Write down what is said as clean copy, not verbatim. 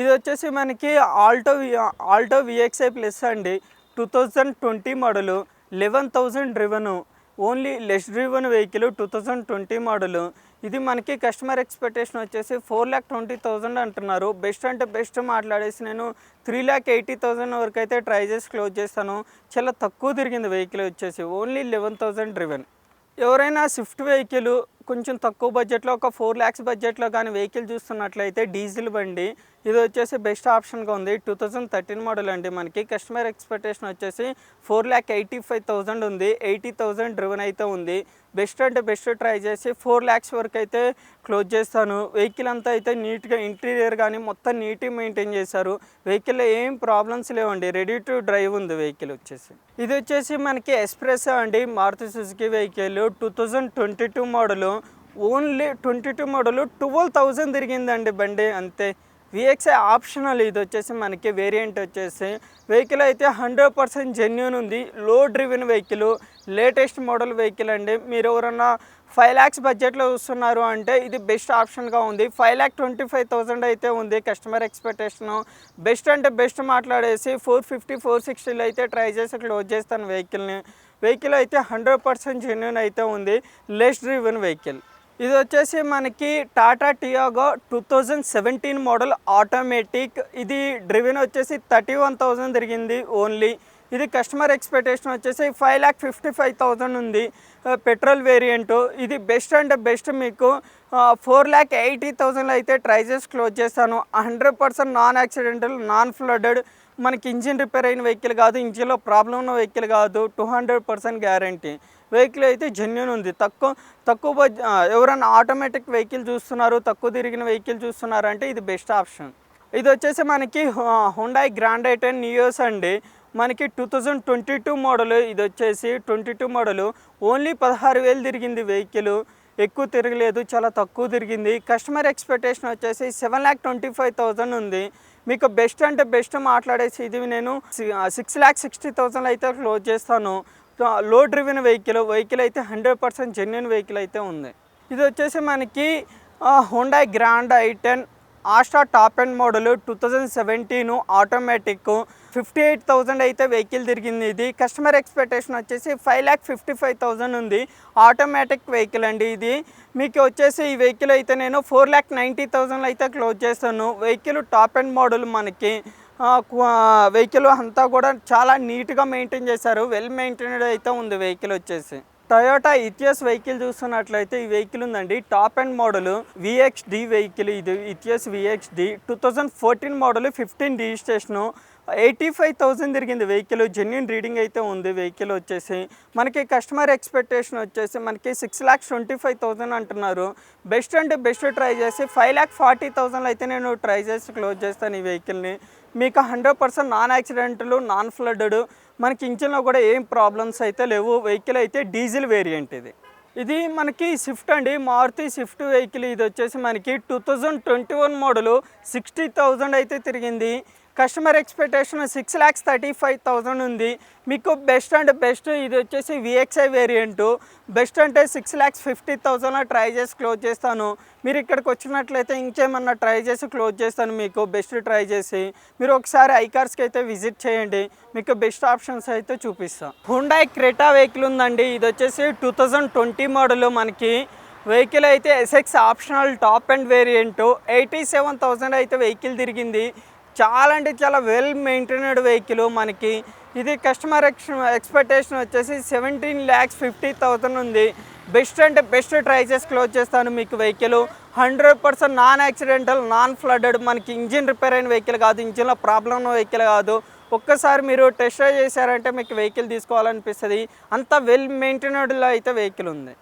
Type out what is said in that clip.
ఇది వచ్చేసి మనకి ఆల్టో విఎక్స్ఐ ప్లస్ అండి. 2020 model, 11,000 driven, only less driven vehicle, 2020 model. ఇది మనకి కస్టమర్ ఎక్స్పెక్టేషన్ వచ్చేసి 4,20,000 అంటున్నారు. బెస్ట్ అంటే బెస్ట్ మాట్లాడేసి నేను 3,80,000 వరకు అయితే ట్రై చేసి క్లోజ్ చేస్తాను. చాలా తక్కువ తిరిగింది వెహికల్ వచ్చేసి, ఓన్లీ 11,000 డ్రివెన్. ఎవరైనా స్విఫ్ట్ వెహికల్ కొంచెం తక్కువ బడ్జెట్లో, ఒక 4 lakhs బడ్జెట్లో కానీ వెహికల్ చూస్తున్నట్లయితే డీజిల్ బండి ఇది వచ్చేసి బెస్ట్ ఆప్షన్గా ఉంది. 2013 మోడల్ అండి. మనకి కస్టమర్ ఎక్స్పెక్టేషన్ వచ్చేసి 4,85,000 ఉంది. 80,000 డ్రివెన్ అయితే ఉంది. బెస్ట్ అంటే బెస్ట్ ట్రై చేసి 4 lakhs వరకు అయితే క్లోజ్ చేస్తాను. వెహికల్ అంతా అయితే నీట్గా ఇంటీరియర్ కానీ మొత్తం నీట్గా మెయింటైన్ చేశారు. వెహికల్లో ఏం ప్రాబ్లమ్స్ లేవండి, రెడీ టు డ్రైవ్ ఉంది వెహికల్ వచ్చేసి. ఇది వచ్చేసి మనకి ఎస్ప్రెస్సో అండి, Maruti Suzuki vehicle, 2022 model, only 22 model, 12,000 తిరిగిందండి బండి అంతే. VXI optional. ఇది వచ్చేసి మనకి వేరియంట్ వచ్చేసి వెహికల్ అయితే 100% జెన్యూన్ ఉంది. లో driven vehicle, latest model vehicle అండి. మీరు ఎవరన్నా 5 lakhs బడ్జెట్లో చూస్తున్నారు అంటే ఇది బెస్ట్ ఆప్షన్గా ఉంది. 5,25,000 అయితే ఉంది కస్టమర్ ఎక్స్పెక్టేషను. బెస్ట్ అంటే బెస్ట్ మాట్లాడేసి 450, 460 అయితే ట్రై చేసి క్లోజ్ చేస్తాను వెహికల్ని. వెహికల్ అయితే 100% జెన్యూన్ అయితే ఉంది, లెస్ డ్రివెన్ వెహికల్. ఇది వచ్చేసి మనకి టాటా టియాగో 2017 మోడల్ ఆటోమేటిక్. ఇది డ్రివెన్ వచ్చేసి 31,000 తిరిగింది ఓన్లీ. ఇది కస్టమర్ ఎక్స్పెక్టేషన్ వచ్చేసి 5,55,000 ఉంది, పెట్రోల్ వేరియంటు. ఇది బెస్ట్ అంటే బెస్ట్ మీకు 4,80,000 అయితే ట్రై చేసి క్లోజ్ చేస్తాను. 100% నాన్ యాక్సిడెంటల్, నాన్ ఫ్లడెడ్, మనకి ఇంజిన్ రిపేర్ అయిన వెహికల్ కాదు, ఇంజిన్లో ప్రాబ్లం ఉన్న వెహికల్ కాదు. 200% గ్యారంటీ. వెహికల్ అయితే జెన్యూన్ ఉంది. తక్కువ ఎవరైనా ఆటోమేటిక్ వెహికల్ చూస్తున్నారు, తక్కువ తిరిగిన వెహికల్ చూస్తున్నారంటే ఇది బెస్ట్ ఆప్షన్. ఇది వచ్చేసి మనకి హుండాయ్ గ్రాండ్ ఐటెన్ నియోస్ అండి. మనకి 2022 మోడలు. ఇది వచ్చేసి 22 మోడలు, ఓన్లీ 16,000 తిరిగింది వెహికల్. ఎక్కువ తిరగలేదు, చాలా తక్కువ తిరిగింది. కస్టమర్ ఎక్స్పెక్టేషన్ వచ్చేసి 7,25,000 ఉంది. మీకు బెస్ట్ అంటే బెస్ట్ మాట్లాడేసి ఇది నేను 6,60,000 అయితే క్లోజ్ చేస్తాను. లో డ్రివెన్ వెహికల్ అయితే 100% జెన్యూన్ వెహికల్ అయితే ఉంది. ఇది వచ్చేసి మనకి Hyundai Grand i ten Asta top and model, 2017 automatic, 58,000 అయితే వెహికల్ తిరిగింది. ఇది కస్టమర్ ఎక్స్పెక్టేషన్ వచ్చేసి 5,55,000 ఉంది. ఆటోమేటిక్ వెహికల్ అండి. ఇది మీకు వచ్చేసి ఈ వెహికల్ అయితే నేను 4,90,000 అయితే క్లోజ్ చేస్తాను. Vehicle top and model. మనకి వెహికల్ అంతా కూడా చాలా నీట్గా మెయింటైన్ చేశారు, వెల్ మెయింటైన్డ్ అయితే ఉంది వెహికల్ వచ్చేసి. టయోటా ఇథియోస్ వెహికల్ చూస్తున్నట్లయితే ఈ వెహికల్ ఉందండి, టాప్ అండ్ మోడల్ విఎక్స్డి వెహికల్. ఇది ఇథియోస్ విఎక్స్డి 2014 మోడల్, 15 రిజిస్ట్రేషను, 85,000 తిరిగింది వెహికల్. జెన్యూన్ రీడింగ్ అయితే ఉంది వెహికల్ వచ్చేసి. మనకి కస్టమర్ ఎక్స్పెక్టేషన్ వచ్చేసి మనకి 6,25,000 అంటున్నారు. బెస్ట్ అంటే బెస్ట్ ట్రై చేసి 5,40,000 అయితే నేను ట్రై చేసి క్లోజ్ చేస్తాను ఈ వెహికల్ని. మీకు 100% నాన్ యాక్సిడెంటల్, నాన్ ఫ్లడెడ్, మనకి ఇంజిన్లో కూడా ఏం ప్రాబ్లమ్స్ అయితే లేవు. వెహికల్ అయితే డీజిల్ వేరియంట్. ఇది మనకి స్విఫ్ట్ అండి, మారుతి స్విఫ్ట్ వెహికల్. ఇది వచ్చేసి మనకి 2021 మోడలు, 60,000 అయితే తిరిగింది. కస్టమర్ ఎక్స్పెక్టేషన్ 6,35,000 ఉంది. మీకు బెస్ట్ అంటే బెస్ట్ ఇది వచ్చేసి విఎక్స్ఐ వేరియంటు. బెస్ట్ అంటే 6,50,000 ట్రై చేసి క్లోజ్ చేస్తాను. మీరు ఇక్కడికి వచ్చినట్లయితే ఇంకేమన్నా ట్రై చేసి క్లోజ్ చేస్తాను మీకు బెస్ట్ ట్రై చేసి. మీరు ఒకసారి ఐకార్స్కి అయితే విజిట్ చేయండి, మీకు బెస్ట్ ఆప్షన్స్ అయితే చూపిస్తాను. హుండాయ్ క్రెటా వెహికల్ ఉందండి. ఇది వచ్చేసి 2020 మోడల్. మనకి వెహికల్ అయితే SX optional top and variant. 87,000 అయితే వెహికల్ తిరిగింది. చాలా అంటే చాలా వెల్ మెయింటైన్డ్ వెహికల్ మనకి. ఇది కస్టమర్ ఎక్స్పెక్టేషన్ వచ్చేసి 17,50,000 ఉంది. బెస్ట్ అంటే బెస్ట్ ట్రై చేసి క్లోజ్ చేస్తాను మీకు vehicle. 100% non accidental, non flooded, మనకి ఇంజిన్ రిపేర్ అయిన వెహికల్ కాదు, ఇంజిన్లో ప్రాబ్లం ఉన్న వెహికల్ కాదు. ఒక్కసారి మీరు టెస్ట్ డ్రైవ్ చేశారంటే మీకు వెహికల్ తీసుకోవాలనిపిస్తుంది. అంత వెల్ మెయింటైన్డ్లో అయితే వెహికల్ ఉంది.